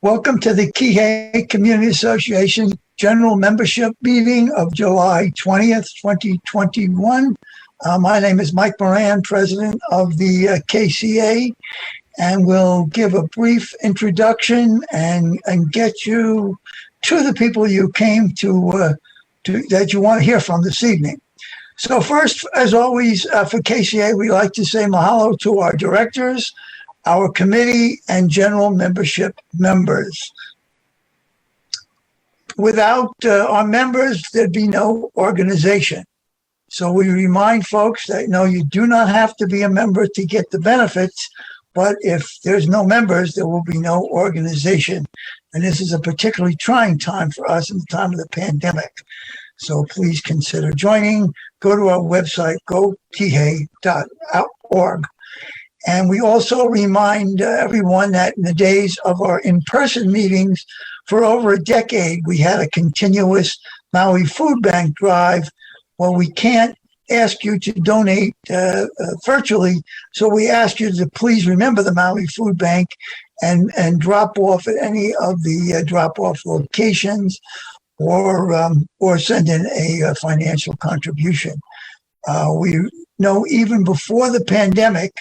Welcome to the Kihei Community Association General Membership Meeting of July 20th, 2021. My name is Mike Moran, President of the KCA, and we'll give a brief introduction and get you to the people you came to that you want to hear from this evening. So first, as always, for KCA, we like to say mahalo to our directors, our committee, and general membership members. Without our members, there'd be no organization. So we remind folks that, no, you do not have to be a member to get the benefits, but if there's no members, there will be no organization. And this is a particularly trying time for us in the time of the pandemic. So please consider joining. Go to our website, gokihei.org. And we also remind everyone that in the days of our in-person meetings, for over a decade, we had a continuous Maui food bank drive. Well, we can't ask you to donate virtually, so we ask you to please remember the Maui food bank and drop off at any of the drop-off locations, or send in a financial contribution. We know even before the pandemic,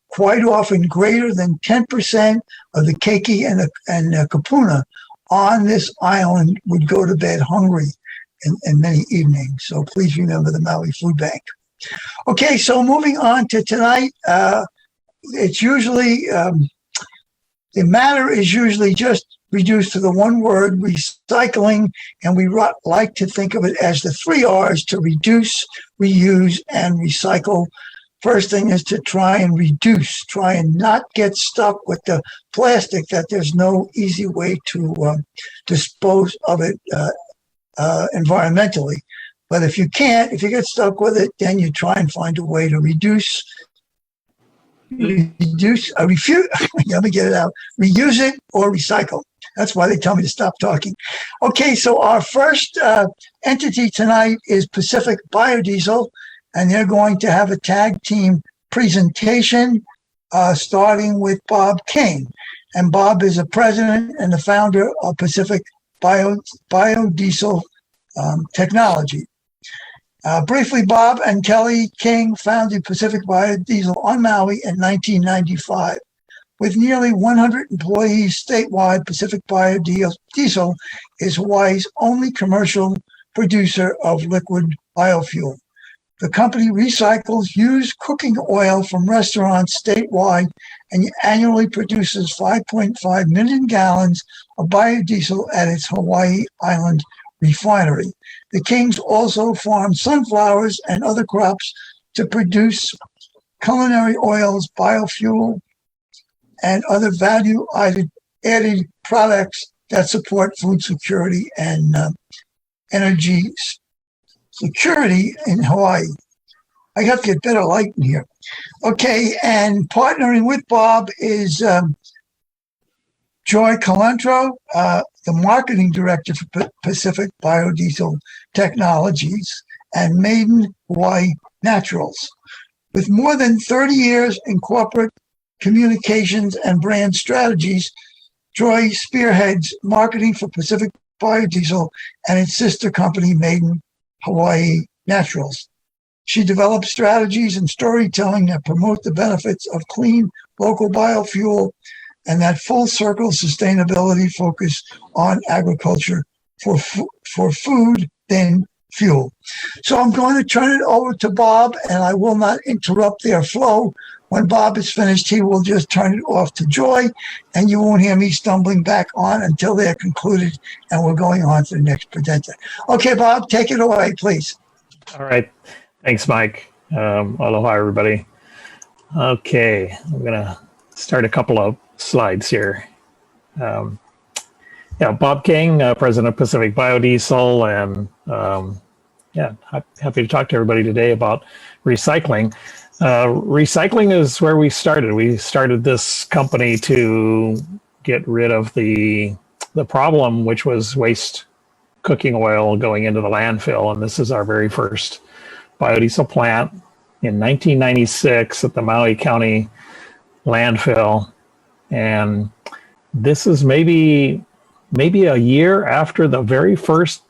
quite often greater than 10% of the keiki and kapuna on this island would go to bed hungry in many evenings. So please remember the Maui Food Bank. Okay, so moving on to tonight, it's usually, the matter is usually just reduced to the one word, recycling, and we like to think of it as the 3 R's: to reduce, reuse, and recycle. First thing is to try and reduce, try and not get stuck with the plastic, that there's no easy way to dispose of it environmentally. But if you can't, if you get stuck with it, then you try and find a way to reduce, let me get it out, reuse it or recycle. That's why they tell me to stop talking. Okay, so our first entity tonight is Pacific Biodiesel, and they're going to have a tag team presentation starting with Bob King. And Bob is the president and the founder of Pacific Biodiesel Technology. Briefly, Bob and Kelly King founded Pacific Biodiesel on Maui in 1995. With nearly 100 employees statewide, Pacific Biodiesel is Hawaii's only commercial producer of liquid biofuel. The company recycles used cooking oil from restaurants statewide and annually produces 5.5 million gallons of biodiesel at its Hawaii Island refinery. The Kings also farm sunflowers and other crops to produce culinary oils, biofuel, and other value-added products that support food security and energy security in Hawaii. I have to get better light in here. Okay, and partnering with Bob is Joy Calentro, the marketing director for Pacific Biodiesel Technologies, and Maiden Hawaii Naturals. With more than 30 years in corporate communications and brand strategies, Joy spearheads marketing for Pacific Biodiesel and its sister company, Maiden Hawaii Naturals. She develops strategies and storytelling that promote the benefits of clean local biofuel and that full circle sustainability focus on agriculture for food, then fuel. So I'm going to turn it over to Bob, and I will not interrupt their flow. When Bob is finished, he will just turn it off to Joy, and you won't hear me stumbling back on until they're concluded, and we're going on to the next presenter. Okay, Bob, take it away, please. All right. Thanks, Mike. Aloha, everybody. Okay, I'm going to start a couple of slides here. Bob King, president of Pacific Biodiesel, and happy to talk to everybody today about recycling. Recycling is where we started. We started this company to get rid of the problem, which was waste cooking oil going into the landfill. And this is our very first biodiesel plant in 1996 at the Maui County landfill. And this is maybe a year after the very first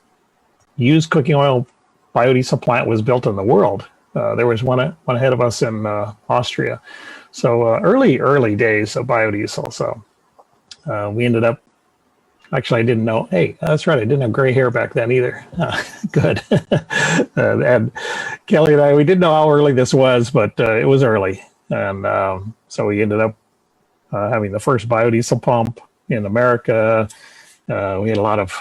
used cooking oil biodiesel plant was built in the world. There was one ahead of us in Austria. So early days of biodiesel. So we ended up, actually I didn't know, hey, that's right, I didn't have gray hair back then either. Good. And Kelly and I, we didn't know how early this was, but it was early. And so we ended up having the first biodiesel pump in America. We had a lot of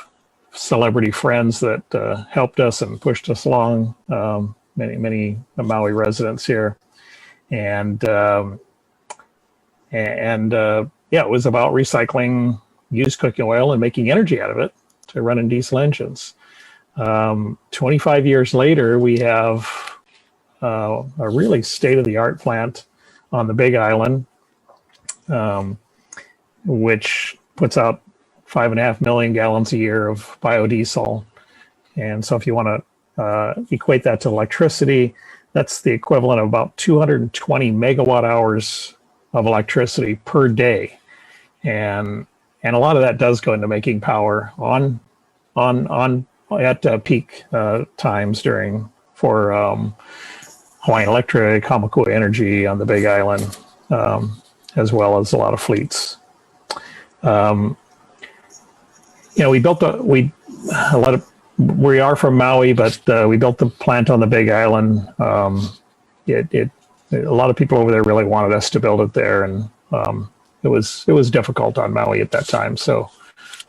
celebrity friends that helped us and pushed us along, many Maui residents here. And yeah, it was about recycling used cooking oil and making energy out of it to run in diesel engines. 25 years later, we have a really state-of-the-art plant on the Big Island, which puts out 5.5 million gallons a year of biodiesel. And so if you want to equate that to electricity, that's the equivalent of about 220 megawatt hours of electricity per day. And a lot of that does go into making power at peak times for Hawaiian Electric, Hamakua Energy on the Big Island, as well as a lot of fleets. We are from Maui, but we built the plant on the Big Island. A lot of people over there really wanted us to build it there, and it was difficult on Maui at that time. So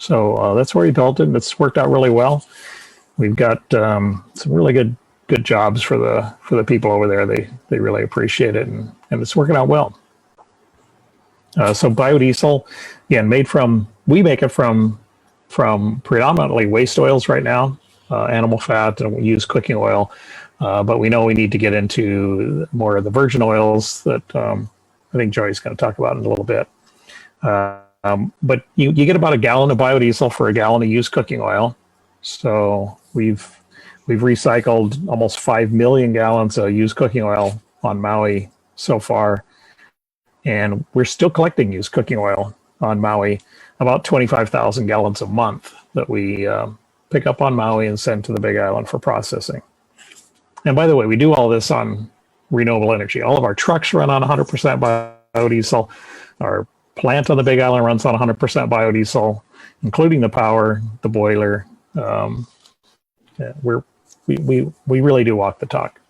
that's where we built it, and it's worked out really well. We've got some really good jobs for the people over there. They really appreciate it, and it's working out well. So biodiesel, again, we make it from predominantly waste oils right now, animal fat and used cooking oil. But we know we need to get into more of the virgin oils that I think Joy's going to talk about in a little bit. But you get about a gallon of biodiesel for a gallon of used cooking oil. So we've recycled almost 5 million gallons of used cooking oil on Maui so far. And we're still collecting used cooking oil on Maui, about 25,000 gallons a month that we pick up on Maui and send to the Big Island for processing. And by the way, we do all this on renewable energy. All of our trucks run on 100% biodiesel. Our plant on the Big Island runs on 100% biodiesel, including the power, the boiler. We really do walk the talk.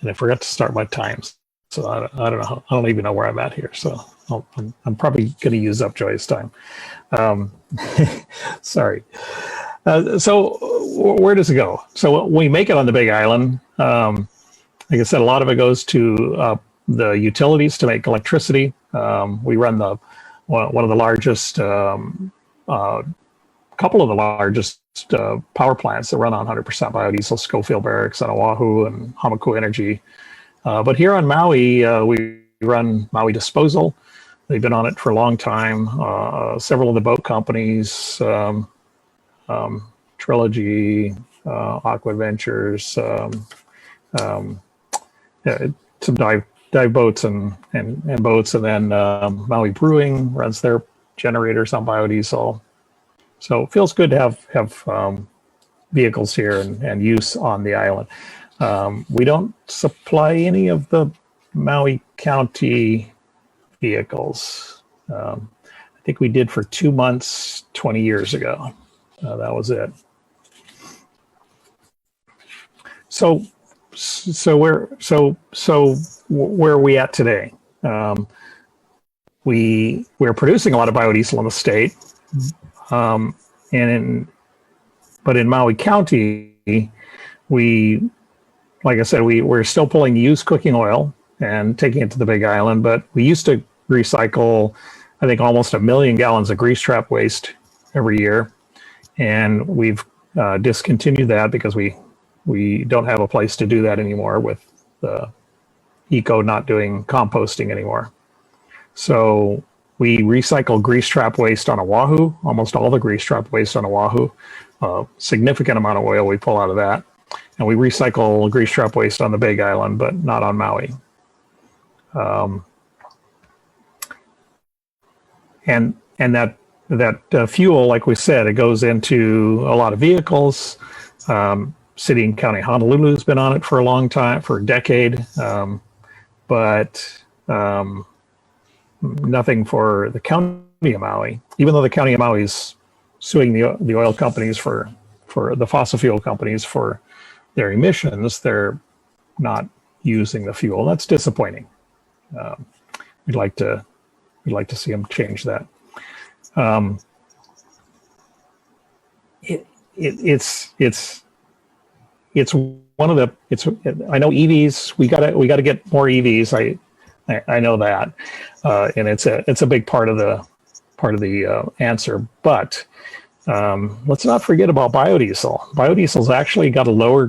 And I forgot to start my times, so I don't know. I don't even know where I'm at here. So I'm probably going to use up Joy's time. Sorry. So where does it go? So we make it on the Big Island. Like I said, a lot of it goes to the utilities to make electricity. We run one of the largest, couple of the largest power plants that run on 100% biodiesel, Schofield Barracks on Oahu and Hamakua Energy. But here on Maui, we run Maui Disposal. They've been on it for a long time. Several of the boat companies, Trilogy, Aqua Ventures, some dive boats and boats, and then Maui Brewing runs their generators on biodiesel. So it feels good to have vehicles here and use on the island. We don't supply any of the Maui County vehicles. I think we did for 2 months 20 years ago. That was it. So where are we at today? We're producing a lot of biodiesel in the state, but in Maui County, like I said, we're still pulling used cooking oil and taking it to the Big Island, but we used to recycle, I think, almost 1 million gallons of grease trap waste every year. And we've discontinued that because we don't have a place to do that anymore with the ECO not doing composting anymore. So we recycle grease trap waste on Oahu, almost all the grease trap waste on Oahu, significant amount of oil we pull out of that. And we recycle grease trap waste on the Big Island, but not on Maui. that fuel, like we said, it goes into a lot of vehicles. City and County Honolulu has been on it for a long time, for a decade, but nothing for the County of Maui. Even though the County of Maui is suing the oil companies for the fossil fuel companies for their emissions, they're not using the fuel. That's disappointing. We'd like to see them change that. It's one of the, I know EVs, we gotta get more EVs. I know that, and it's a big part of the answer. But let's not forget about biodiesel. Biodiesel's actually got a lower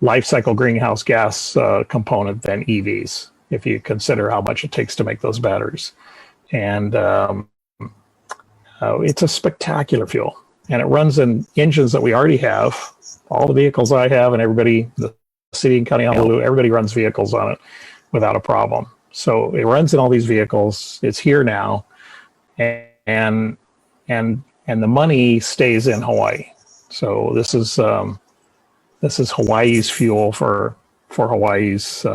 life cycle greenhouse gas component than EVs, if you consider how much it takes to make those batteries. And it's a spectacular fuel, and it runs in engines that we already have. All the vehicles I have, and everybody, the city and county Honolulu, everybody runs vehicles on it without a problem. So it runs in all these vehicles. It's here now, and the money stays in Hawaii. So this is Hawaii's fuel for Hawaii's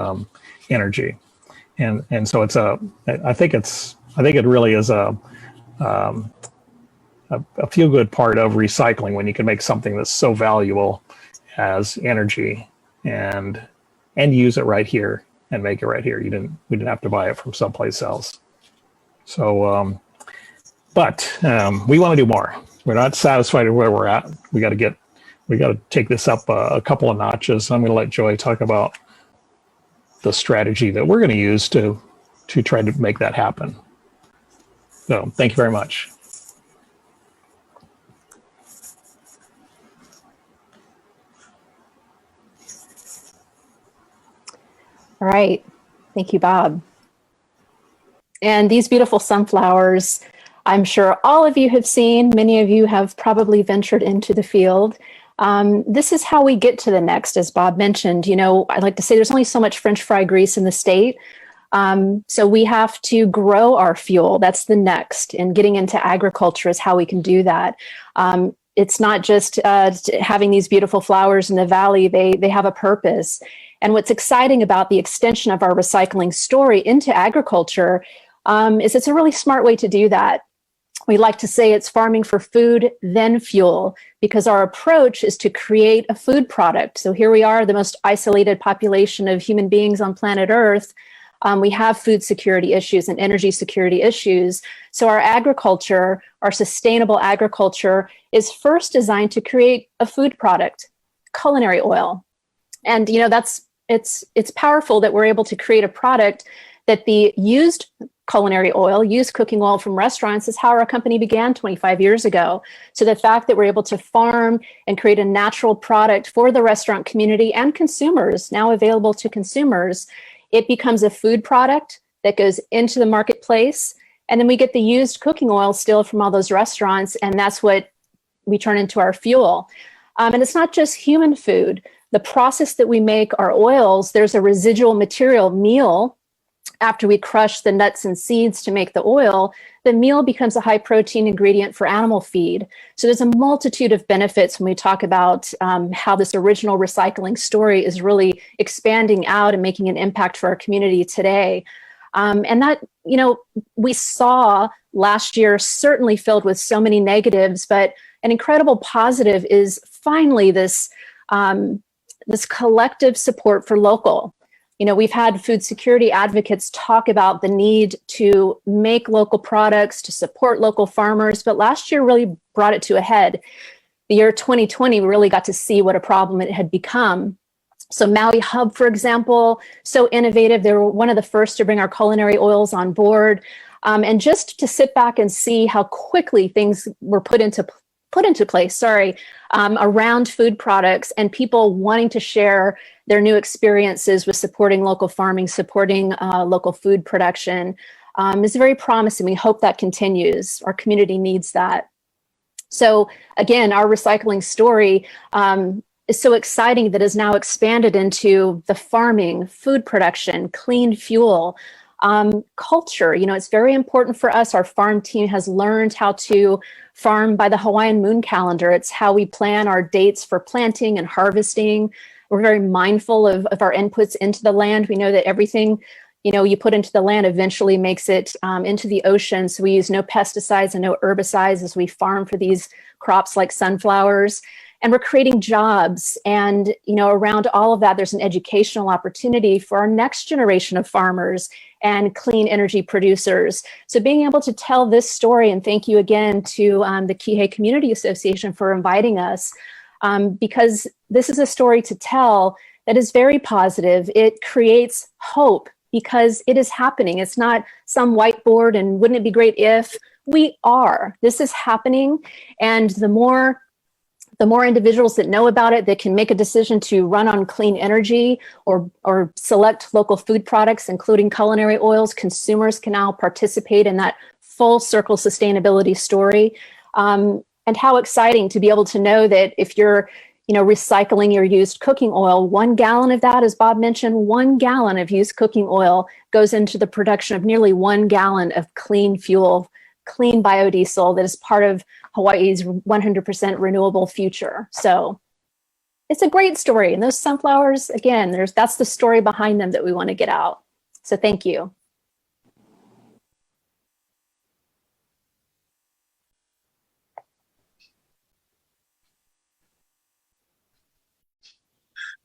energy, and so I think it really is a feel-good part of recycling when you can make something that's so valuable as energy and use it right here and make it right here. We didn't have to buy it from someplace else. So, but we want to do more. We're not satisfied with where we're at. We got to take this up a couple of notches. I'm going to let Joy talk about the strategy that we're going to use to try to make that happen. So, thank you very much. All right. Thank you, Bob. And these beautiful sunflowers, I'm sure all of you have seen. Many of you have probably ventured into the field. This is how we get to the next, as Bob mentioned. You know, I like to say there's only so much French fry grease in the state. So we have to grow our fuel. That's the next. And getting into agriculture is how we can do that. It's not just having these beautiful flowers in the valley. They have a purpose. And what's exciting about the extension of our recycling story into agriculture is it's a really smart way to do that. We like to say it's farming for food, then fuel, because our approach is to create a food product. So here we are, the most isolated population of human beings on planet Earth. We have food security issues and energy security issues. So our agriculture, our sustainable agriculture, is first designed to create a food product, culinary oil. And you know, it's powerful that we're able to create a product that the used culinary oil, used cooking oil from restaurants, is how our company began 25 years ago. So the fact that we're able to farm and create a natural product for the restaurant community and consumers, now available to consumers, it becomes a food product that goes into the marketplace. And then we get the used cooking oil still from all those restaurants, and that's what we turn into our fuel. And it's not just human food. The process that we make our oils, there's a residual material meal. After we crush the nuts and seeds to make the oil, the meal becomes a high protein ingredient for animal feed. So there's a multitude of benefits when we talk about how this original recycling story is really expanding out and making an impact for our community today. And that, you know, we saw last year certainly filled with so many negatives, but an incredible positive is finally this collective support for local. You know, we've had food security advocates talk about the need to make local products, to support local farmers, but last year really brought it to a head. The year 2020, we really got to see what a problem it had become. So Maui Hub, for example, so innovative. They were one of the first to bring our culinary oils on board. And just to sit back and see how quickly things were put into place, around food products and people wanting to share their new experiences with supporting local farming, supporting local food production is very promising. We hope that continues. Our community needs that. So again, our recycling story is so exciting that is now expanded into the farming, food production, clean fuel. Culture, you know, it's very important for us. Our farm team has learned how to farm by the Hawaiian moon calendar. It's how we plan our dates for planting and harvesting. We're very mindful of our inputs into the land. We know that everything, you know, you put into the land eventually makes it into the ocean. So we use no pesticides and no herbicides as we farm for these crops like sunflowers. And we're creating jobs. And, you know, around all of that, there's an educational opportunity for our next generation of farmers and clean energy producers. So being able to tell this story, and thank you again to the Kihei Community Association for inviting us, because this is a story to tell that is very positive. It creates hope because it is happening. It's not some whiteboard and wouldn't it be great if. We are. This is happening. And the more individuals that know about it, that can make a decision to run on clean energy or select local food products, including culinary oils, consumers can now participate in that full circle sustainability story. And how exciting to be able to know that if you're, you know, recycling your used cooking oil, 1 gallon of that, as Bob mentioned, 1 gallon of used cooking oil goes into the production of nearly 1 gallon of clean fuel, clean biodiesel that is part of Hawaii's 100% renewable future. So it's a great story. And those sunflowers, again, that's the story behind them that we want to get out. So thank you.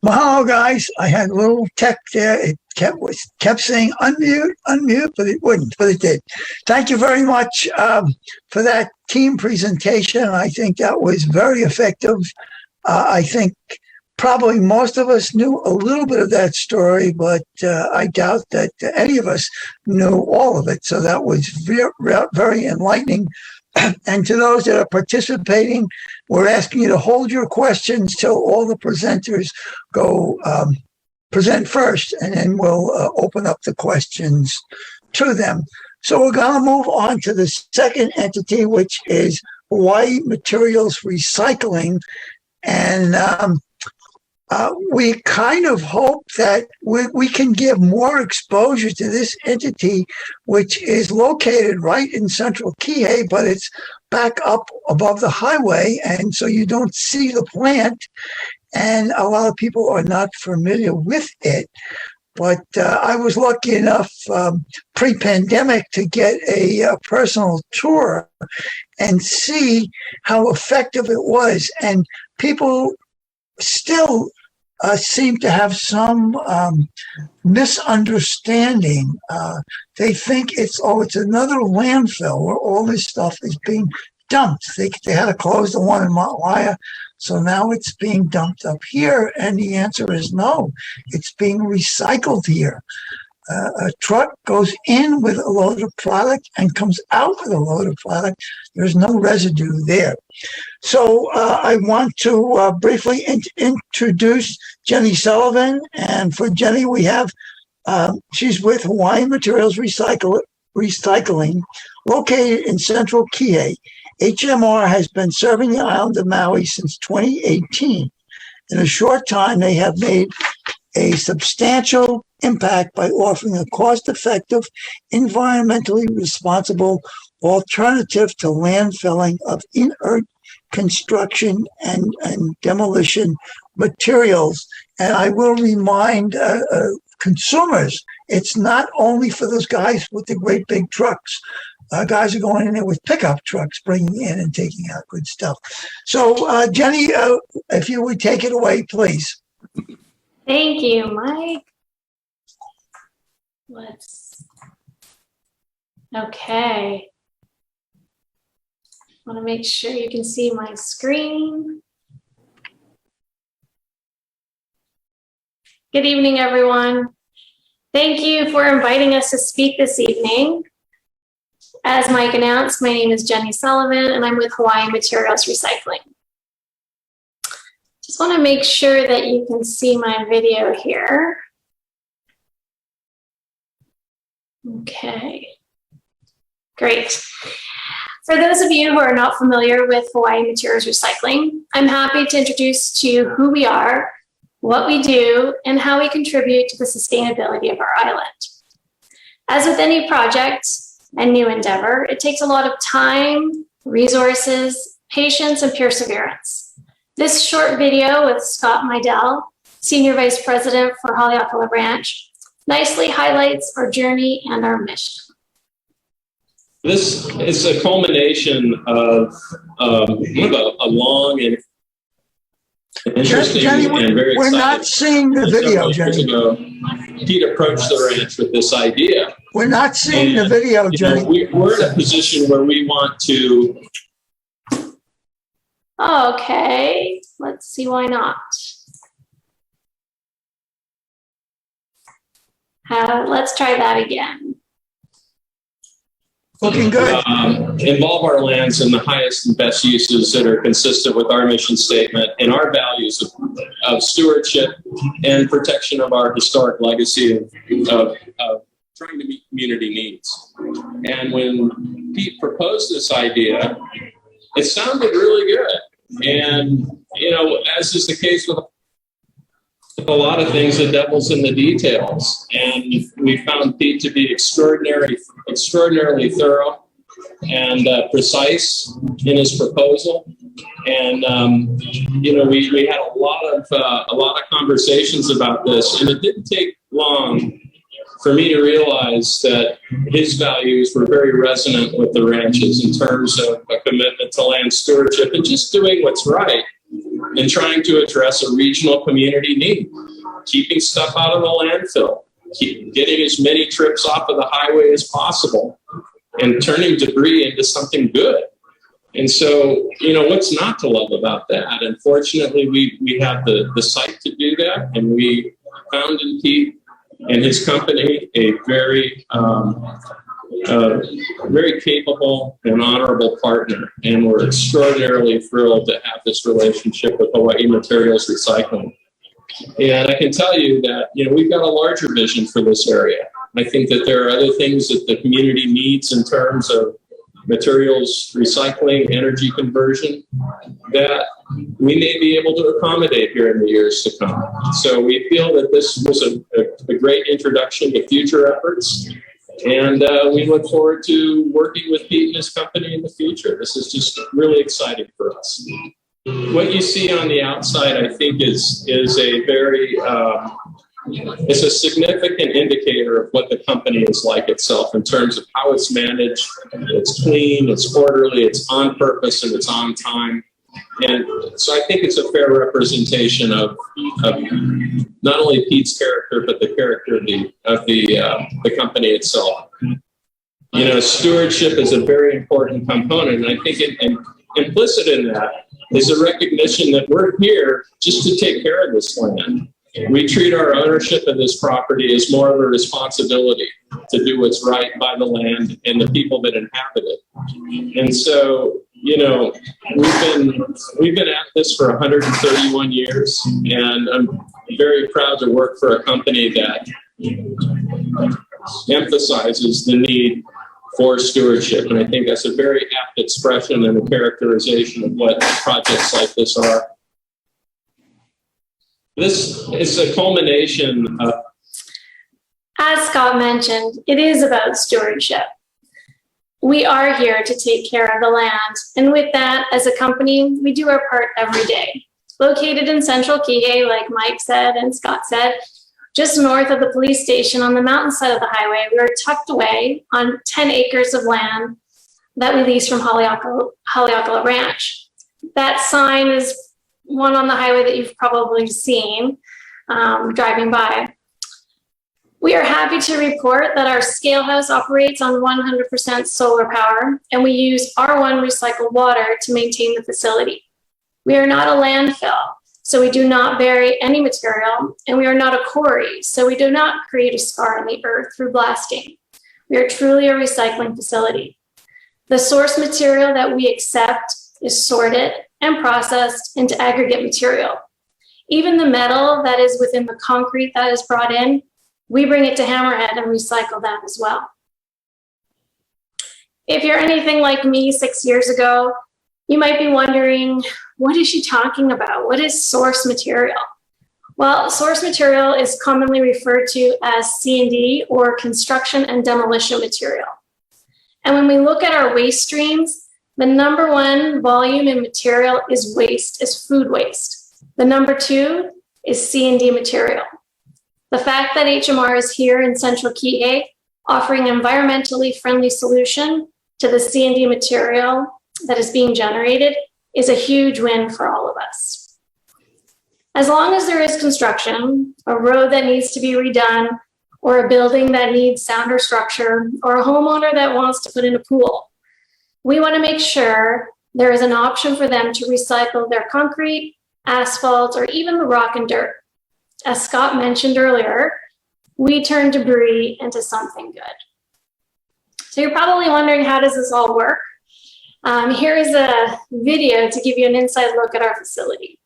Mahalo, guys. I had a little tech there. It kept saying unmute, but it wouldn't, but it did. Thank you very much for that team presentation. I think that was very effective. I think probably most of us knew a little bit of that story, but I doubt that any of us knew all of it. So that was very enlightening. And to those that are participating, we're asking you to hold your questions till all the presenters go present first, and then we'll open up the questions to them. So we're going to move on to the second entity, which is Hawaii Materials Recycling. And we kind of hope that we can give more exposure to this entity, which is located right in central Kihei, but it's back up above the highway, and so you don't see the plant, and a lot of people are not familiar with it. But I was lucky enough pre-pandemic to get a personal tour and see how effective it was, and people still seem to have some misunderstanding. They think it's another landfill where all this stuff is being dumped. They had to close the one in Maui, so now it's being dumped up here. And the answer is no, it's being recycled here. A truck goes in with a load of product and comes out with a load of product. There's no residue there. So I want to briefly introduce Jenny Sullivan. And for Jenny, we have, she's with Hawaii Materials Recycling, located in central Kihei. HMR has been serving the island of Maui since 2018. In a short time, they have made a substantial impact by offering a cost-effective, environmentally responsible alternative to landfilling of inert construction and demolition materials. And I will remind consumers, it's not only for those guys with the great big trucks. Guys are going in there with pickup trucks, bringing in and taking out good stuff. So, Jenny, if you would take it away, please. Thank you, Mike. Okay. I want to make sure you can see my screen. Good evening, everyone. Thank you for inviting us to speak this evening. As Mike announced, my name is Jenny Sullivan, and I'm with Hawaii Materials Recycling. Just want to make sure that you can see my video here. Okay, great. For those of you who are not familiar with Hawaii Materials Recycling, I'm happy to introduce to you who we are, what we do, and how we contribute to the sustainability of our island. As with any project and new endeavor, it takes a lot of time, resources, patience, and perseverance. This short video with Scott Meidel, Senior Vice President for Haleakala Ranch, nicely highlights our journey and our mission. This is a culmination of a long and interesting Jenny, and very we're exciting. not seeing the video, Several years Jenny. ago, Pete approached the ranch with this idea. We're not seeing the And, video, you know, Jenny. we're in a position where we want to. Okay, let's see why not. Let's try that again. Looking good. Involve our lands in the highest and best uses that are consistent with our mission statement and our values of stewardship and protection of our historic legacy of trying to meet community needs. And when Pete proposed this idea, it sounded really good. And, you know, as is the case with a lot of things, the devil's in the details. And we found Pete to be extraordinarily thorough and precise in his proposal. And you know, we had a lot of conversations about this, and it didn't take long for me to realize that his values were very resonant with the ranches in terms of a commitment to land stewardship and just doing what's right and trying to address a regional community need, keeping stuff out of the landfill, getting as many trips off of the highway as possible, and turning debris into something good. And so, you know, what's not to love about that? And fortunately, we have the site to do that, and we found in Pete and his company a very very capable and honorable partner, and we're extraordinarily thrilled to have this relationship with Hawaii Materials Recycling. And I can tell you that, you know, we've got a larger vision for this area. I think that there are other things that the community needs in terms of materials recycling, energy conversion, that we may be able to accommodate here in the years to come. So we feel that this was a great introduction to future efforts. And we look forward to working with Pete and his company in the future. This is just really exciting for us. What you see on the outside, I think, is a very, it's a significant indicator of what the company is like itself in terms of how it's managed. It's clean, it's orderly, it's on purpose, and it's on time. And so I think it's a fair representation of not only Pete's character, but the character of the company itself. You know, stewardship is a very important component, and I think implicit in that is a recognition that we're here just to take care of this land. We treat our ownership of this property as more of a responsibility to do what's right by the land and the people that inhabit it. And so, you know, we've been at this for 131 years, and I'm very proud to work for a company that emphasizes the need for stewardship. And I think that's a very apt expression and a characterization of what projects like this are. This is a culmination of... As Scott mentioned, it is about stewardship. We are here to take care of the land. And with that, as a company, we do our part every day. Located in central Kihei, like Mike said and Scott said, just north of the police station on the mountainside of the highway, we are tucked away on 10 acres of land that we lease from Haleakala Ranch. That sign is one on the highway that you've probably seen driving by. We are happy to report that our scale house operates on 100% solar power, and we use R1 recycled water to maintain the facility. We are not a landfill, so we do not bury any material, and we are not a quarry, so we do not create a scar on the earth through blasting. We are truly a recycling facility. The source material that we accept is sorted and processed into aggregate material. Even the metal that is within the concrete that is brought in, we bring it to Hammerhead and recycle that as well. If you're anything like me 6 years ago, you might be wondering, what is she talking about? What is source material? Well, source material is commonly referred to as C&D, or construction and demolition material. And when we look at our waste streams, the number one volume in material is waste, is food waste. The number two is C&D material. The fact that HMR is here in Central Kihei, offering an environmentally friendly solution to the C&D material that is being generated, is a huge win for all of us. As long as there is construction, a road that needs to be redone, or a building that needs sound or structure, or a homeowner that wants to put in a pool, we want to make sure there is an option for them to recycle their concrete, asphalt, or even the rock and dirt. As Scott mentioned earlier, we turn debris into something good. So you're probably wondering, how does this all work? Here is a video to give you an inside look at our facility.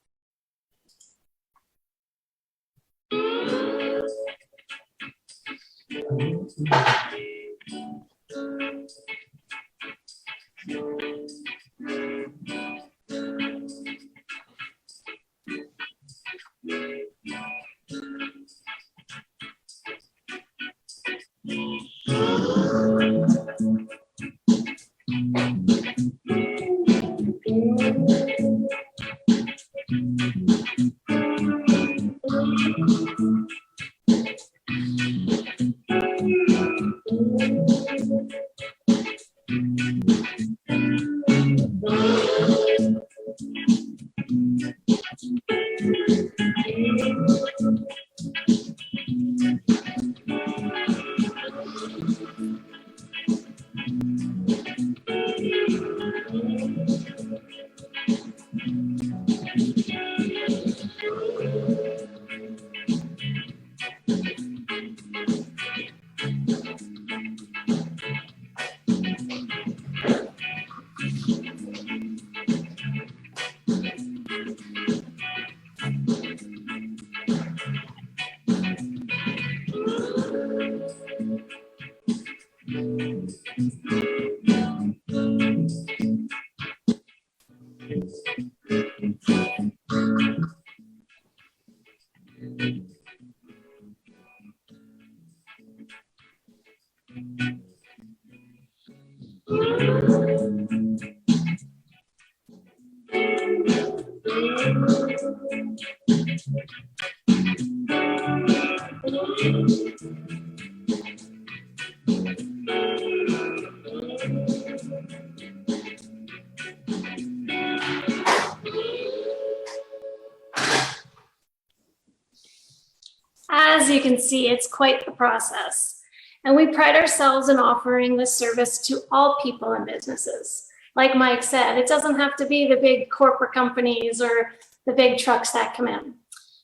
As you can see, it's quite the process. And we pride ourselves in offering this service to all people and businesses. Like Mike said, it doesn't have to be the big corporate companies or the big trucks that come in.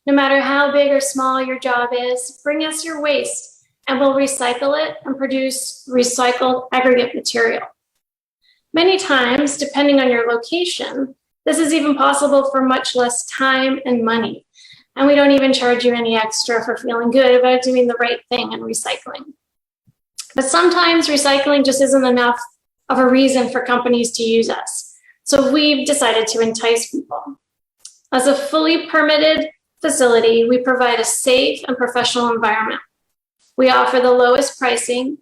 No matter how big or small your job is, bring us your waste and we'll recycle it and produce recycled aggregate material. Many times, depending on your location, this is even possible for much less time and money. And we don't even charge you any extra for feeling good about doing the right thing and recycling. But sometimes recycling just isn't enough of a reason for companies to use us. So we've decided to entice people. As a fully permitted facility, we provide a safe and professional environment. We offer the lowest pricing,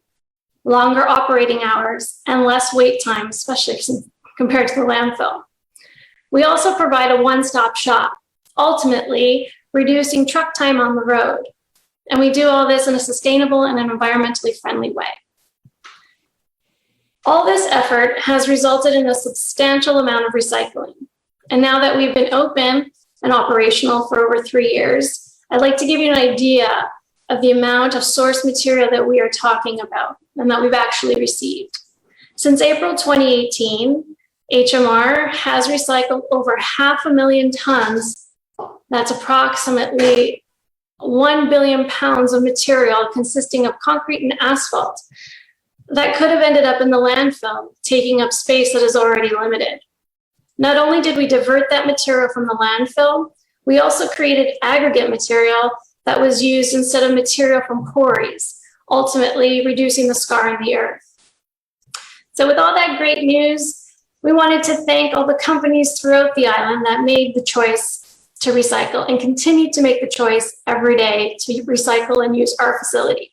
longer operating hours, and less wait time, especially compared to the landfill. We also provide a one-stop shop, ultimately reducing truck time on the road. And we do all this in a sustainable and an environmentally friendly way. All this effort has resulted in a substantial amount of recycling. And now that we've been open and operational for over 3 years, I'd like to give you an idea of the amount of source material that we are talking about and that we've actually received. Since April 2018, HMR has recycled over 500,000 tons. That's approximately 1 billion pounds of material consisting of concrete and asphalt that could have ended up in the landfill, taking up space that is already limited. Not only did we divert that material from the landfill, we also created aggregate material that was used instead of material from quarries, ultimately reducing the scar in the earth. So with all that great news, we wanted to thank all the companies throughout the island that made the choice to recycle and continue to make the choice every day to recycle and use our facility.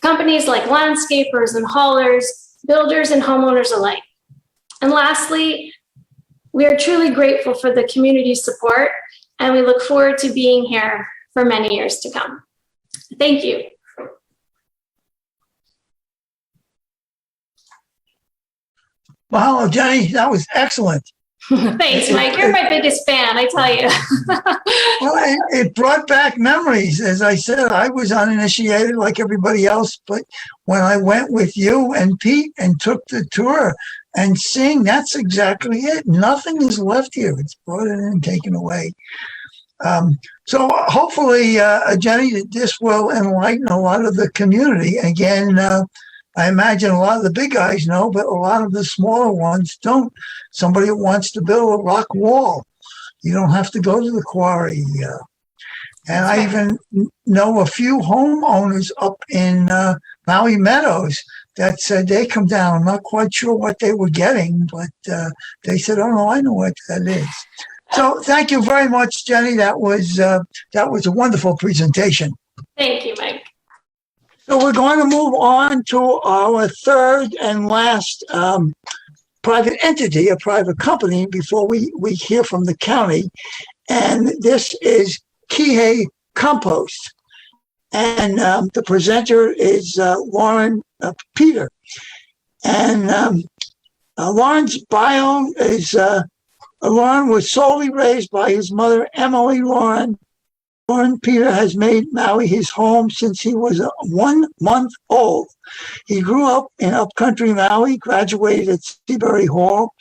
Companies like landscapers and haulers, builders and homeowners alike. And lastly, we are truly grateful for the community's support, and we look forward to being here for many years to come. Thank you. Wow, Jenny, that was excellent. Thanks, Mike. You're my biggest fan, I tell you. Well, it brought back memories. As I said, I was uninitiated like everybody else, but when I went with you and Pete and took the tour and seeing, that's exactly it. Nothing is left here. It's brought in and taken away. So hopefully, Jenny, this will enlighten a lot of the community. Again, I imagine a lot of the big guys know, but a lot of the smaller ones don't. Somebody who wants to build a rock wall, you don't have to go to the quarry. And I even know a few homeowners up in Maui Meadows that said they come down. I'm not quite sure what they were getting, but they said, "Oh no, I know what that is." So thank you very much, Jenny. That was a wonderful presentation. Thank you, Mike. So we're going to move on to our third and last private entity, a private company, before we hear from the county. And this is Kihei Compost. And the presenter is Lauren Peter. And Lauren's bio is, Lauren was solely raised by his mother, Emily Lauren. Lauren Peter has made Maui his home since he was 1 month old. He grew up in upcountry Maui, graduated at Seabury Hall,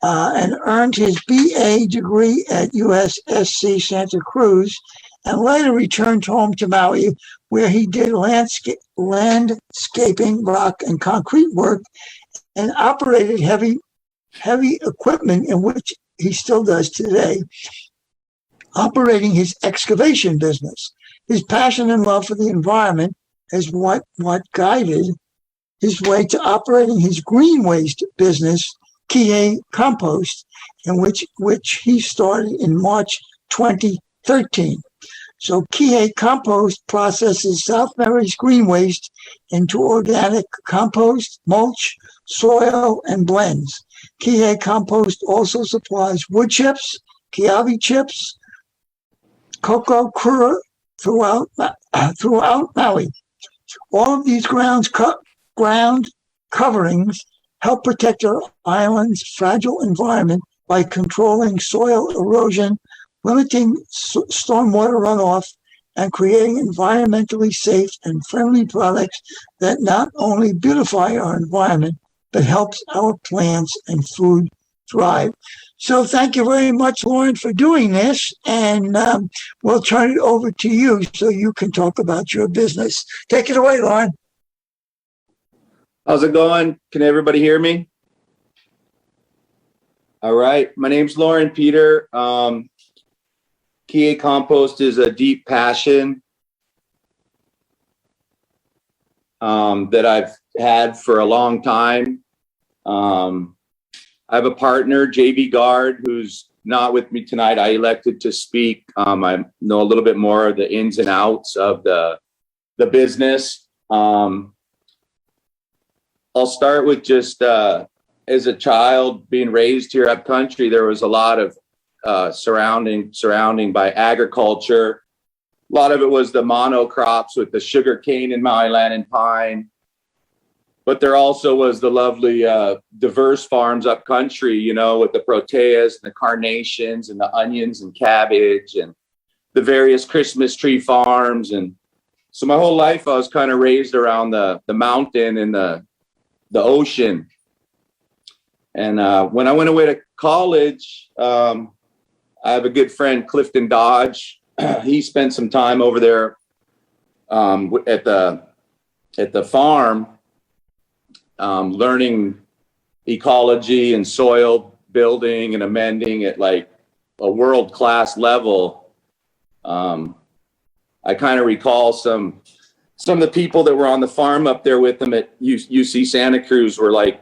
and earned his BA degree at USSC Santa Cruz, and later returned home to Maui, where he did landscaping, rock, and concrete work, and operated heavy equipment, in which he still does today, operating his excavation business. His passion and love for the environment is what guided his way to operating his green waste business, Kihei Compost, in which he started in March 2013. So Kihei Compost processes South Mary's green waste into organic compost, mulch, soil, and blends. Kihei Compost also supplies wood chips, kiawe chips, cocoa kura throughout Maui. All of these ground coverings help protect our island's fragile environment by controlling soil erosion, limiting stormwater runoff, and creating environmentally safe and friendly products that not only beautify our environment, but helps our plants and food thrive. So thank you very much, Lauren, for doing this. And we'll turn it over to you so you can talk about your business. Take it away, Lauren. How's it going? Can everybody hear me? All right. My name's Lauren Peter. Kihei Compost is a deep passion that I've had for a long time. I have a partner, JB Guard, who's not with me tonight. I elected to speak. I know a little bit more of the ins and outs of the business. I'll start with just as a child being raised here up country, there was a lot of surrounding by agriculture. A lot of it was the monocrops with the sugar cane and Maui land and pine. But there also was the lovely diverse farms up country, you know, with the proteas and the carnations and the onions and cabbage and the various Christmas tree farms. And so my whole life I was kind of raised around the mountain and the ocean. And when I went away to college, I have a good friend, Clifton Dodge. He spent some time over there at the farm, learning ecology and soil building and amending at like a world-class level. I kind of recall some of the people that were on the farm up there with him at UC Santa Cruz were like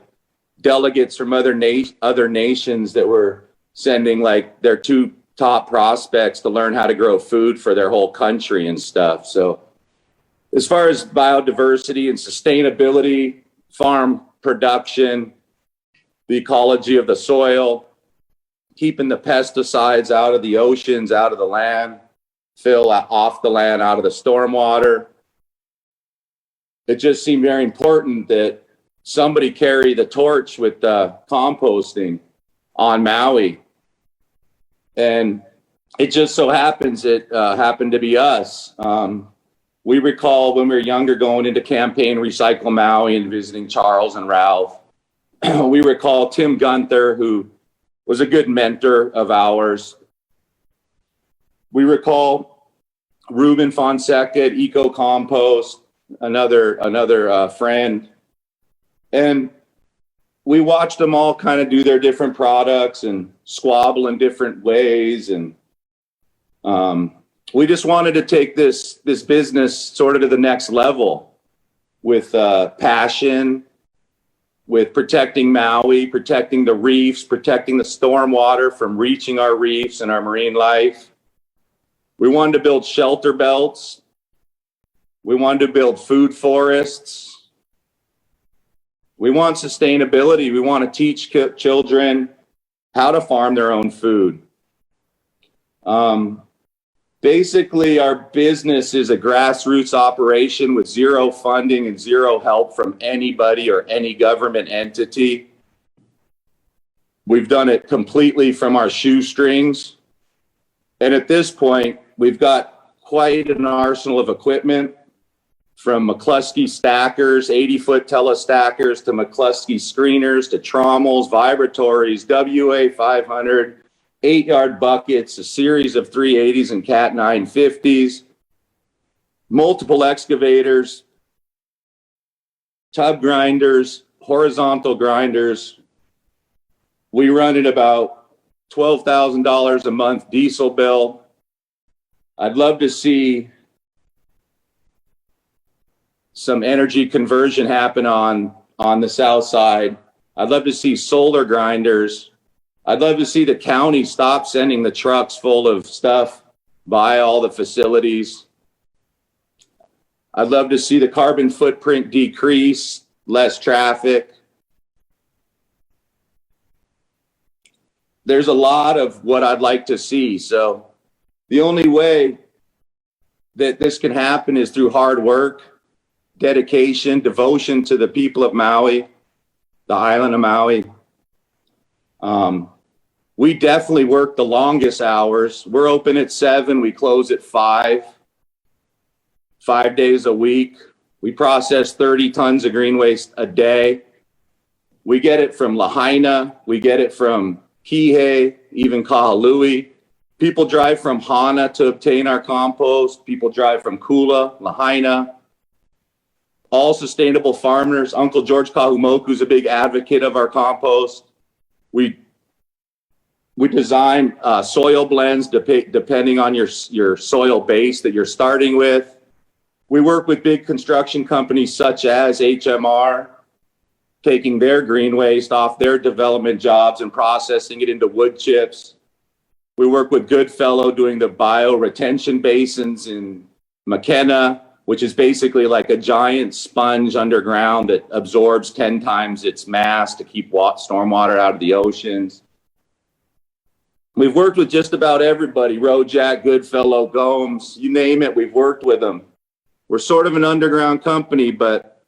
delegates from other nations that were sending like their two top prospects to learn how to grow food for their whole country and stuff. So as far as biodiversity and sustainability, farm production, the ecology of the soil, keeping the pesticides out of the oceans, out of the land, fill off the land, out of the stormwater. It just seemed very important that somebody carry the torch with composting on Maui. And it just so happens it happened to be us. We recall when we were younger going into Campaign Recycle Maui and visiting Charles and Ralph. We recall Tim Gunther, who was a good mentor of ours. We recall Ruben Fonseca at Eco Compost, another friend. And we watched them all kind of do their different products and squabble in different ways. And we just wanted to take this business sort of to the next level with passion, with protecting Maui, protecting the reefs, protecting the stormwater from reaching our reefs and our marine life. We wanted to build shelter belts. We wanted to build food forests. We want sustainability. We want to teach children how to farm their own food. Basically, our business is a grassroots operation with zero funding and zero help from anybody or any government entity. We've done it completely from our shoestrings. And at this point, we've got quite an arsenal of equipment, from McCluskey stackers, 80-foot telestackers, to McCluskey screeners, to trommels, vibratories, WA 500, 8-yard buckets, a series of 380s and Cat 950s, multiple excavators, tub grinders, horizontal grinders. We run at about $12,000 a month diesel bill. I'd love to see some energy conversion happen on the south side. I'd love to see solar grinders. I'd love to see the county stop sending the trucks full of stuff by all the facilities. I'd love to see the carbon footprint decrease, less traffic. There's a lot of what I'd like to see. So the only way that this can happen is through hard work, dedication, devotion to the people of Maui, the island of Maui. We definitely work the longest hours. We're open at 7, we close at 5 days a week. We process 30 tons of green waste a day. We get it from Lahaina, we get it from Kihei, even Kahului. People drive from Hana to obtain our compost. People drive from Kula, Lahaina. All sustainable farmers. Uncle George Kahumoku is a big advocate of our compost. We design soil blends depending on your soil base that you're starting with. We work with big construction companies such as HMR, taking their green waste off their development jobs and processing it into wood chips. We work with Goodfellow doing the bioretention basins in McKenna, which is basically like a giant sponge underground that absorbs 10 times its mass to keep stormwater out of the oceans. We've worked with just about everybody, Rojack, Goodfellow, Gomes, you name it, we've worked with them. We're sort of an underground company, but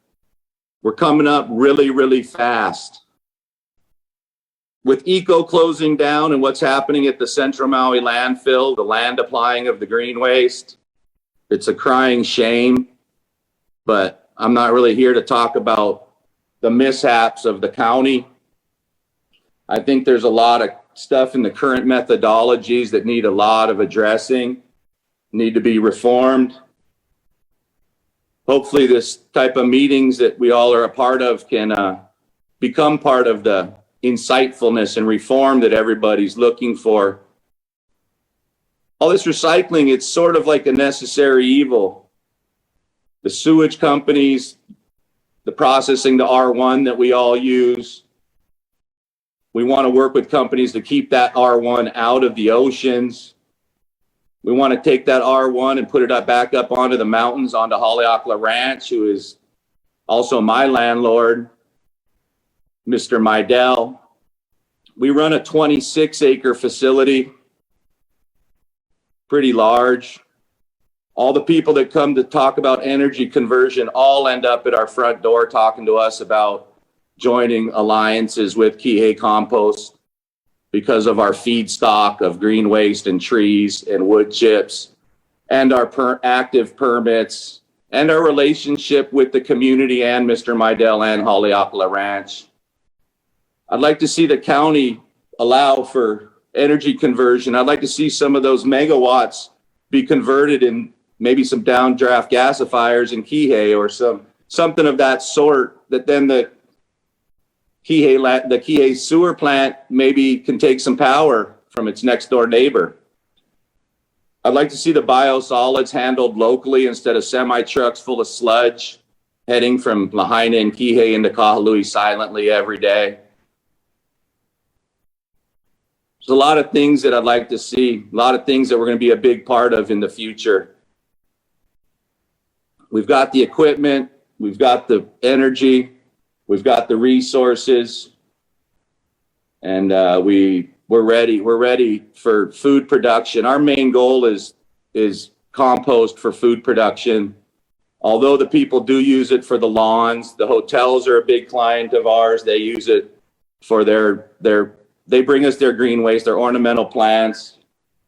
we're coming up really, really fast. With Eco closing down and what's happening at the Central Maui landfill, the land applying of the green waste, it's a crying shame, but I'm not really here to talk about the mishaps of the county. I think there's a lot of stuff in the current methodologies that need a lot of addressing, need to be reformed. Hopefully this type of meetings that we all are a part of can become part of the insightfulness and reform that everybody's looking for. All this recycling, it's sort of like a necessary evil. The sewage companies, the processing, the R1 that we all use. We want to work with companies to keep that R1 out of the oceans. We want to take that R1 and put it back up onto the mountains, onto Haleakala Ranch, who is also my landlord, Mr. Meidel. We run a 26-acre facility, pretty large. All the people that come to talk about energy conversion all end up at our front door talking to us about joining alliances with Kihei Compost because of our feedstock of green waste and trees and wood chips, and our active permits, and our relationship with the community and Mr. Meidel and Haleakala Ranch. I'd like to see the county allow for energy conversion. I'd like to see some of those megawatts be converted in maybe some downdraft gasifiers in Kihei, or something of that sort, that then the Kihei sewer plant maybe can take some power from its next door neighbor. I'd like to see the biosolids handled locally instead of semi-trucks full of sludge heading from Lahaina and Kihei into Kahului silently every day. There's a lot of things that I'd like to see, a lot of things that we're going to be a big part of in the future. We've got the equipment, we've got the energy, we've got the resources, and we're ready. We're ready for food production. Our main goal is compost for food production. Although the people do use it for the lawns, the hotels are a big client of ours. They use it for they bring us their green waste, their ornamental plants,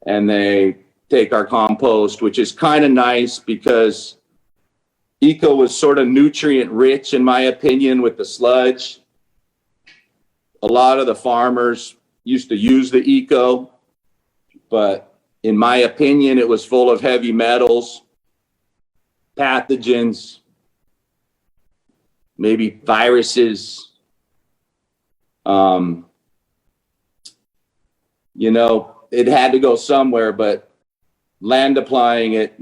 and they take our compost, which is kind of nice because eco was sort of nutrient rich, in my opinion, with the sludge. A lot of the farmers used to use the eco, but in my opinion, it was full of heavy metals, pathogens, maybe viruses. You know, it had to go somewhere, but land applying it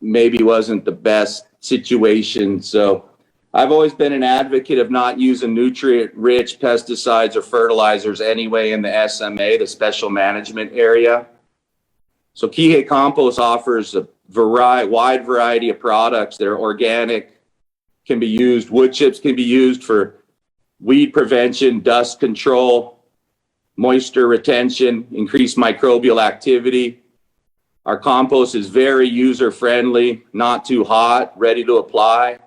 maybe wasn't the best situation. So I've always been an advocate of not using nutrient-rich pesticides or fertilizers anyway in the SMA, the special management area. So Kihei Compost offers a wide variety of products. They're organic, can be used, wood chips can be used for weed prevention, dust control, moisture retention, increased microbial activity. Our compost is very user-friendly, not too hot, ready to apply,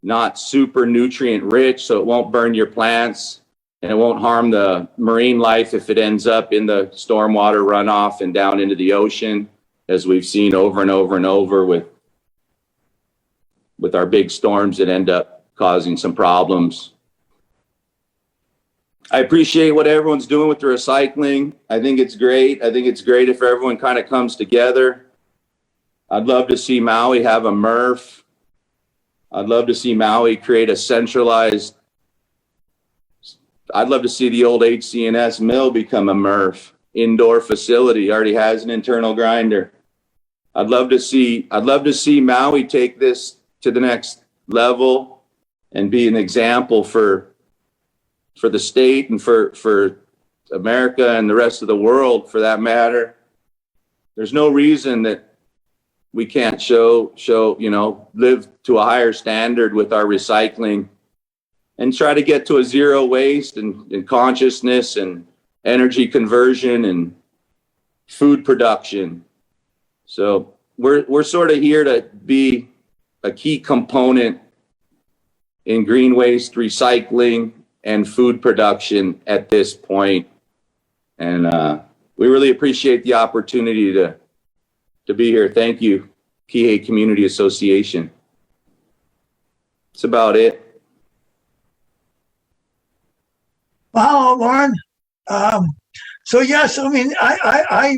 not super nutrient-rich, so it won't burn your plants, and it won't harm the marine life if it ends up in the stormwater runoff and down into the ocean, as we've seen over and over and over with our big storms that end up causing some problems. I appreciate what everyone's doing with the recycling. I think it's great. I think it's great if everyone kind of comes together. I'd love to see Maui have a MRF. I'd love to see Maui create a centralized, I'd love to see the old HC&S mill become a MRF, indoor facility, already has an internal grinder. I'd love to see Maui take this to the next level and be an example for the state and for America and the rest of the world, for that matter. There's no reason that we can't live to a higher standard with our recycling and try to get to a zero waste and consciousness and energy conversion and food production. So we're sort of here to be a key component in green waste recycling and food production at this point. And we really appreciate the opportunity to be here. Thank you, Kihei Community Association. That's about it. Wow, Lauren. So yes, I mean, I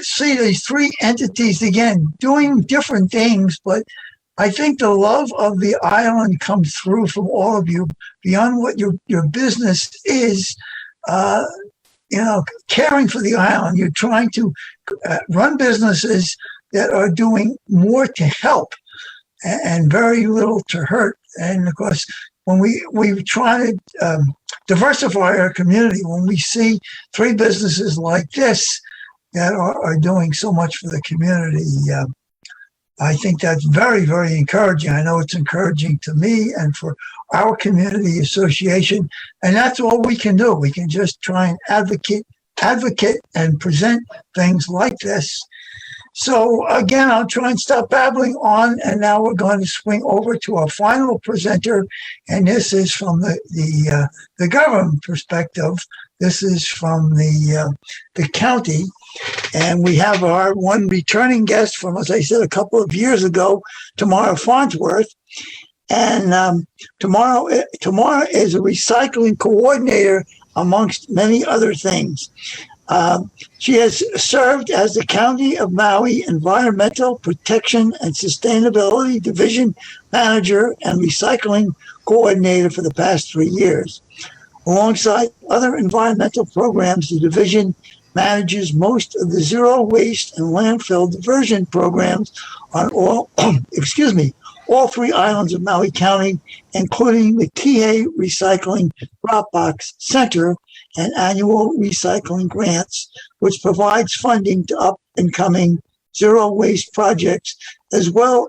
see these three entities again doing different things, but I think the love of the island comes through from all of you beyond what your business is. Caring for the island. You're trying to run businesses that are doing more to help and very little to hurt. And of course, when we try to diversify our community, when we see 3 businesses like this that are doing so much for the community, I think that's very, very encouraging. I know it's encouraging to me and for our community association, and that's all we can do. We can just try and advocate and present things like this. So again, I'll try and stop babbling on, and now we're going to swing over to our final presenter, and this is from the government perspective. This is from the county, and we have our one returning guest from, as I said, a couple of years ago, Tamara Farnsworth. And Tamara is a recycling coordinator amongst many other things. She has served as the County of Maui Environmental Protection and Sustainability Division Manager and Recycling Coordinator for the past 3 years. Alongside other environmental programs, the division manages most of the zero waste and landfill diversion programs on all 3 islands of Maui County, including the Kihei Recycling Dropbox Center and annual recycling grants, which provides funding to up-and-coming zero waste projects, as well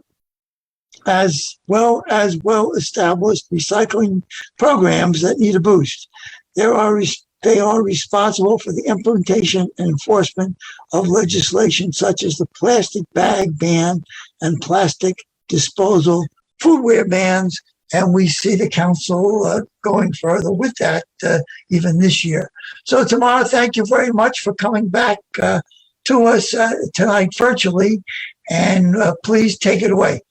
as well-established recycling programs that need a boost. They are responsible for the implementation and enforcement of legislation such as the plastic bag ban and plastic disposal, foodware bans, and we see the council going further with that even this year. So Tamara, thank you very much for coming back to us tonight virtually, and please take it away.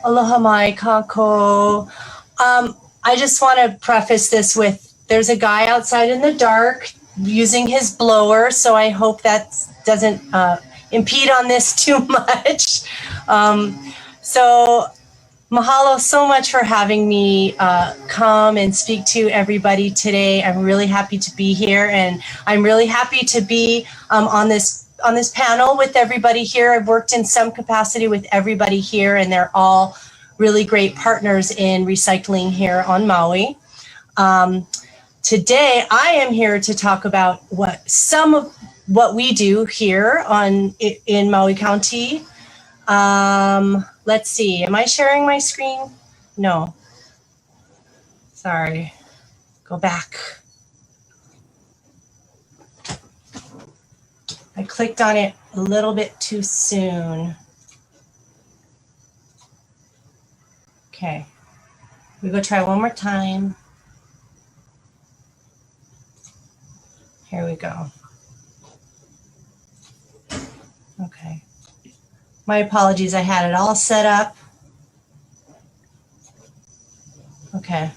Aloha mai kako. I just want to preface this with, there's a guy outside in the dark using his blower, so I hope that doesn't impede on this too much. So mahalo so much for having me come and speak to everybody today. I'm really happy to be here, and I'm really happy to be on this panel with everybody here. I've worked in some capacity with everybody here, and they're all really great partners in recycling here on Maui. Today, I am here to talk about some of what we do here in Maui County. Let's see, am I sharing my screen? No. Sorry, go back. I clicked on it a little bit too soon. Okay, we go try one more time. Here we go. Okay. My apologies, I had it all set up. Okay.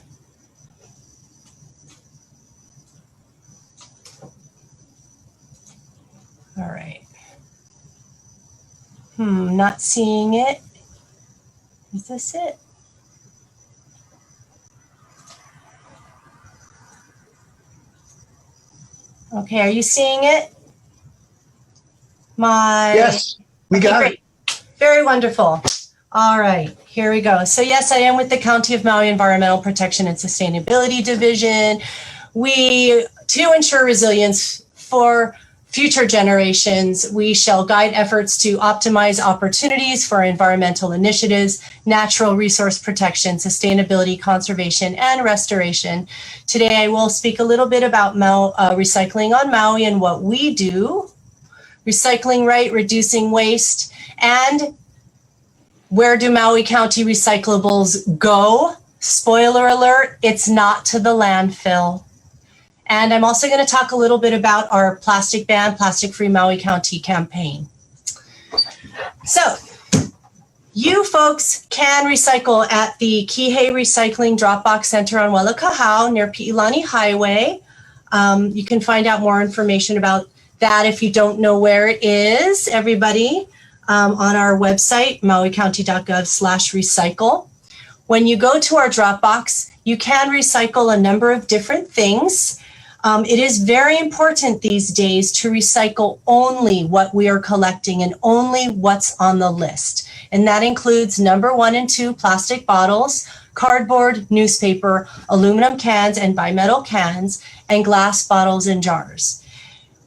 All right. Not seeing it. Is this it? Okay, are you seeing it? Yes, we got it. Very wonderful. All right, here we go. So yes, I am with the County of Maui Environmental Protection and Sustainability Division. To ensure resilience for future generations, we shall guide efforts to optimize opportunities for environmental initiatives, natural resource protection, sustainability, conservation, and restoration. Today, I will speak a little bit about recycling on Maui and what we do, recycling right, reducing waste, and where do Maui County recyclables go? Spoiler alert, it's not to the landfill. And I'm also going to talk a little bit about our plastic ban, Plastic Free Maui County campaign. So you folks can recycle at the Kihei Recycling Dropbox Center on Welakahau near Pi'ilani Highway. You can find out more information about that if you don't know where it is, everybody, on our website, mauicounty.gov/recycle. When you go to our Dropbox, you can recycle a number of different things. It is very important these days to recycle only what we are collecting and only what's on the list. And that includes number 1 and 2 plastic bottles, cardboard, newspaper, aluminum cans and bimetal cans, and glass bottles and jars.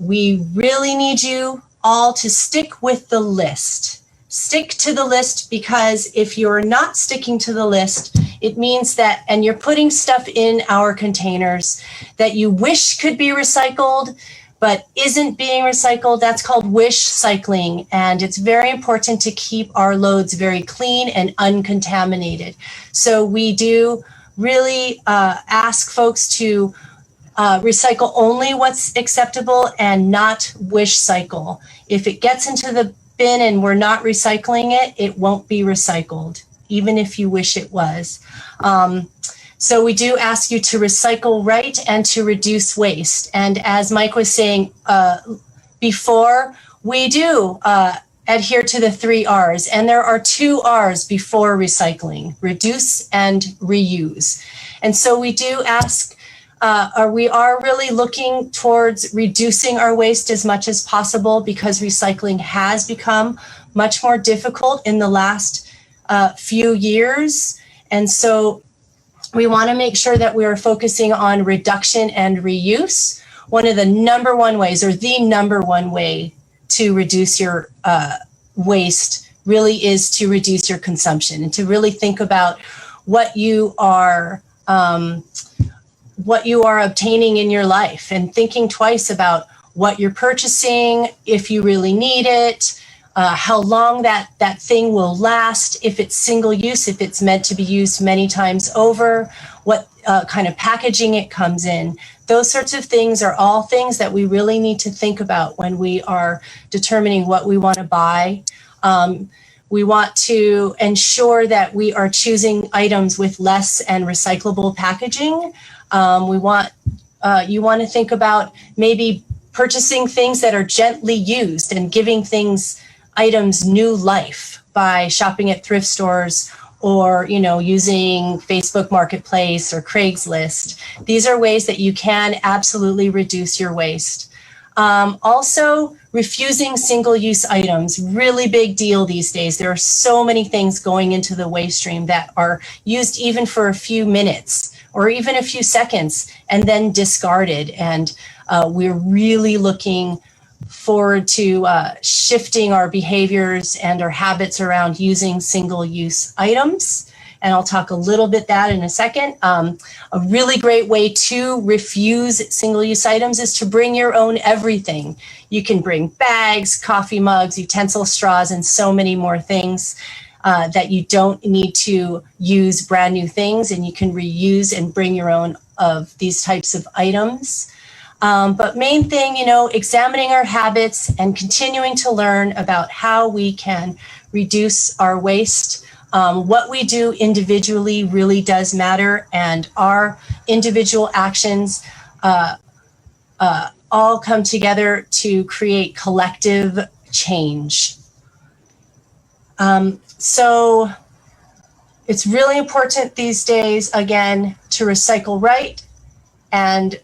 We really need you all to stick with the list. Stick to the list, because if you're not sticking to the list, it means that, and you're putting stuff in our containers that you wish could be recycled, but isn't being recycled. That's called wish cycling. And it's very important to keep our loads very clean and uncontaminated. So we do really ask folks to recycle only what's acceptable and not wish cycle. If it gets into the bin and we're not recycling it, it won't be recycled, even if you wish it was. So we do ask you to recycle right and to reduce waste. And as Mike was saying before, we do adhere to the 3 R's, and there are 2 R's before recycling: reduce and reuse. And so we do ask, we are really looking towards reducing our waste as much as possible, because recycling has become much more difficult in the last few years. And so we want to make sure that we are focusing on reduction and reuse. One of the number 1 ways, or the number 1 way to reduce your waste really is to reduce your consumption, and to really think about what you are obtaining in your life, and thinking twice about what you're purchasing, if you really need it, how long that thing will last, if it's single use, if it's meant to be used many times over, what kind of packaging it comes in. Those sorts of things are all things that we really need to think about when we are determining what we want to buy. We want to ensure that we are choosing items with less and recyclable packaging. You want to think about maybe purchasing things that are gently used and giving items new life by shopping at thrift stores, or using Facebook Marketplace or Craigslist. These are ways that you can absolutely reduce your waste. Also, refusing single-use items, really big deal these days. There are so many things going into the waste stream that are used even for a few minutes or even a few seconds and then discarded. And we're really looking forward to shifting our behaviors and our habits around using single-use items. And I'll talk a little bit that in a second. A really great way to refuse single-use items is to bring your own everything. You can bring bags, coffee mugs, utensils, straws, and so many more things that you don't need to use brand new things, and you can reuse and bring your own of these types of items. But main thing, examining our habits and continuing to learn about how we can reduce our waste. What we do individually really does matter, and our individual actions all come together to create collective change. So it's really important these days, again, to recycle right. And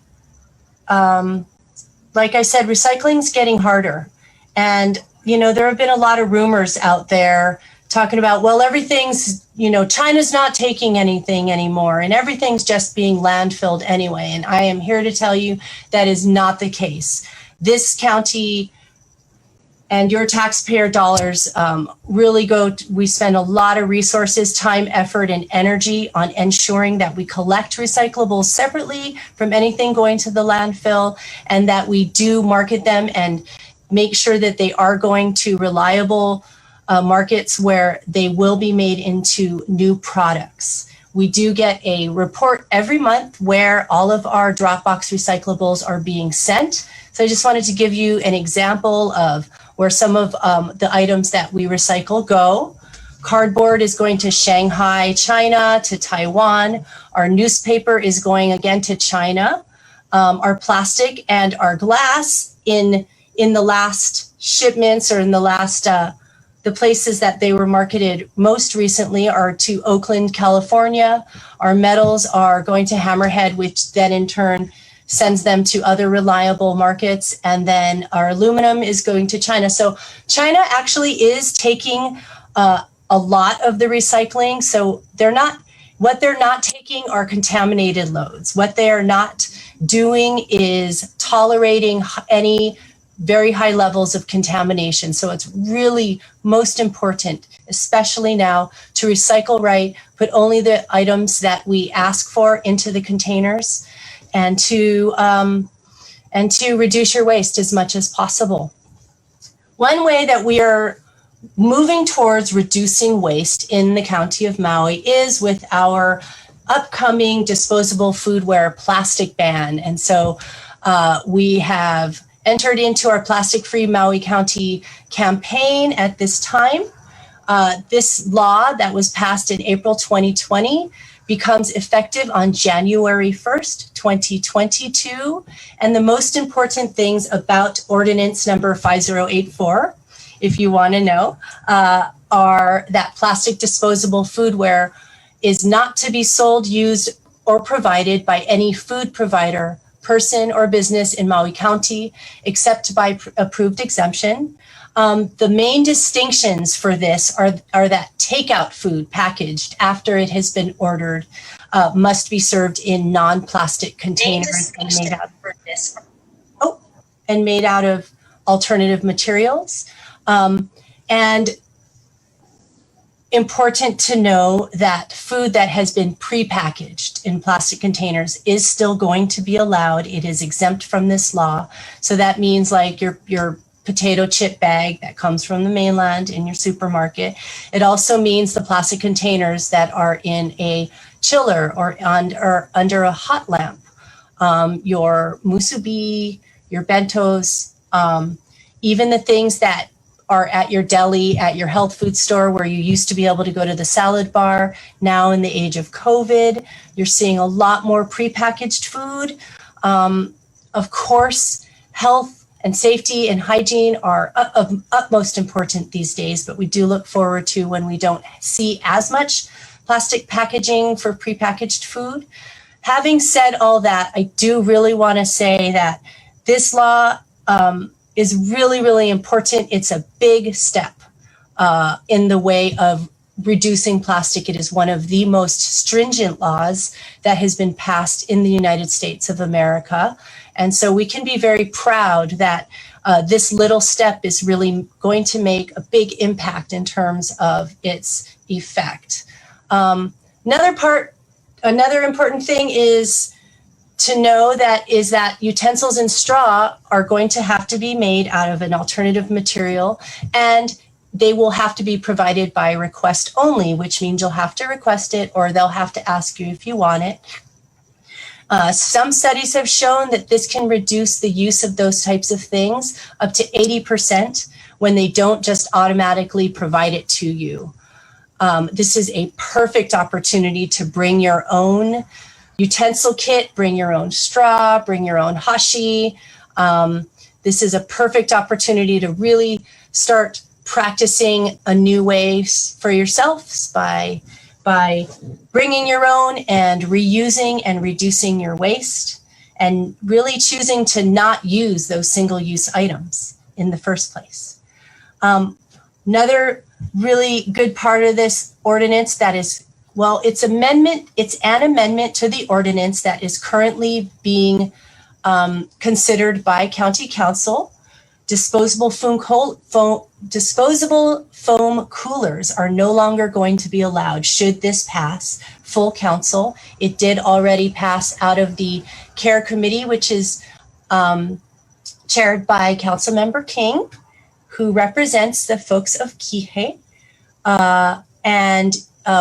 like I said, recycling's getting harder. And, there have been a lot of rumors out there talking about, well, everything's, China's not taking anything anymore and everything's just being landfilled anyway. And I am here to tell you that is not the case. This county and your taxpayer dollars really we spend a lot of resources, time, effort, and energy on ensuring that we collect recyclables separately from anything going to the landfill, and that we do market them and make sure that they are going to reliable markets where they will be made into new products. We do get a report every month where all of our Dropbox recyclables are being sent. So I just wanted to give you an example of where some of the items that we recycle go. Cardboard is going to Shanghai, China, to Taiwan. Our newspaper is going again to China. Our plastic and our glass in the last shipments, or in the last the places that they were marketed most recently, are to Oakland, California. Our metals are going to Hammerhead, which then in turn sends them to other reliable markets. And then our aluminum is going to China. So China actually is taking a lot of the recycling. So what they're not taking are contaminated loads. What they are not doing is tolerating any very high levels of contamination. So it's really most important, especially now, to recycle right, put only the items that we ask for into the containers, and to reduce your waste as much as possible. One way that we are moving towards reducing waste in the County of Maui is with our upcoming disposable foodware plastic ban. And so we have entered into our Plastic Free Maui County campaign at this time. This law that was passed in April 2020 becomes effective on January 1st, 2022. And the most important things about ordinance number 5084, if you want to know, are that plastic disposable foodware is not to be sold, used, or provided by any food provider, person, or business in Maui County, except by approved exemption. The main distinctions for this are that takeout food packaged after it has been ordered must be served in non-plastic containers and made out of alternative materials. And important to know that food that has been prepackaged in plastic containers is still going to be allowed. It is exempt from this law. So that means like your potato chip bag that comes from the mainland in your supermarket. It also means the plastic containers that are in a chiller or under a hot lamp, your musubi, your bentos, even the things that are at your deli, at your health food store where you used to be able to go to the salad bar. Now in the age of COVID, you're seeing a lot more prepackaged food. Of course, health and safety and hygiene are of utmost importance these days, but we do look forward to when we don't see as much plastic packaging for prepackaged food. Having said all that, I do really want to say that this law is really, really important. It's a big step in the way of reducing plastic. It is one of the most stringent laws that has been passed in the United States of America. And so we can be very proud that this little step is really going to make a big impact in terms of its effect. Another important thing is to know that utensils and straw are going to have to be made out of an alternative material, and they will have to be provided by request only, which means you'll have to request it or they'll have to ask you if you want it. Some studies have shown that this can reduce the use of those types of things up to 80% when they don't just automatically provide it to you. This is a perfect opportunity to bring your own utensil kit, bring your own straw, bring your own hashi. This is a perfect opportunity to really start practicing a new way for yourselves by bringing your own and reusing and reducing your waste, and really choosing to not use those single-use items in the first place. Another really good part of this ordinance that is, well, it's an amendment to the ordinance that is currently being considered by County Council. Disposable foam coolers are no longer going to be allowed should this pass full council. It did already pass out of the CARE committee, which is chaired by Councilmember King, who represents the folks of Kihei, and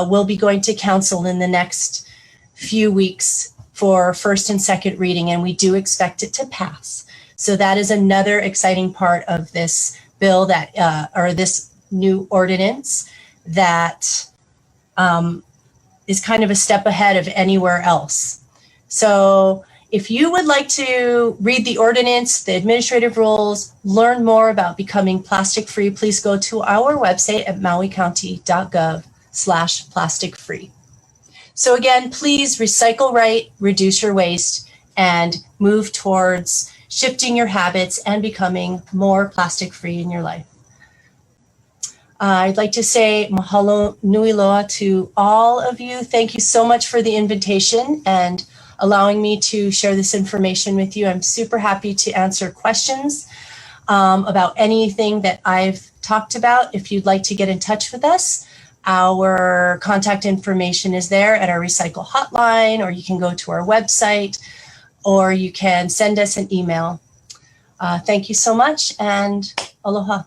will be going to council in the next few weeks for first and second reading, and we do expect it to pass. So that is another exciting part of this bill or this new ordinance that is kind of a step ahead of anywhere else. So if you would like to read the ordinance, the administrative rules, learn more about becoming plastic free, please go to our website at mauicounty.gov/plastic free. So again, please recycle right, reduce your waste, and move towards shifting your habits and becoming more plastic free in your life. I'd like to say mahalo nui loa to all of you. Thank you so much for the invitation and allowing me to share this information with you. I'm super happy to answer questions about anything that I've talked about. If you'd like to get in touch with us, our contact information is there at our Recycle hotline, or you can go to our website, or you can send us an email. Thank you so much, and aloha.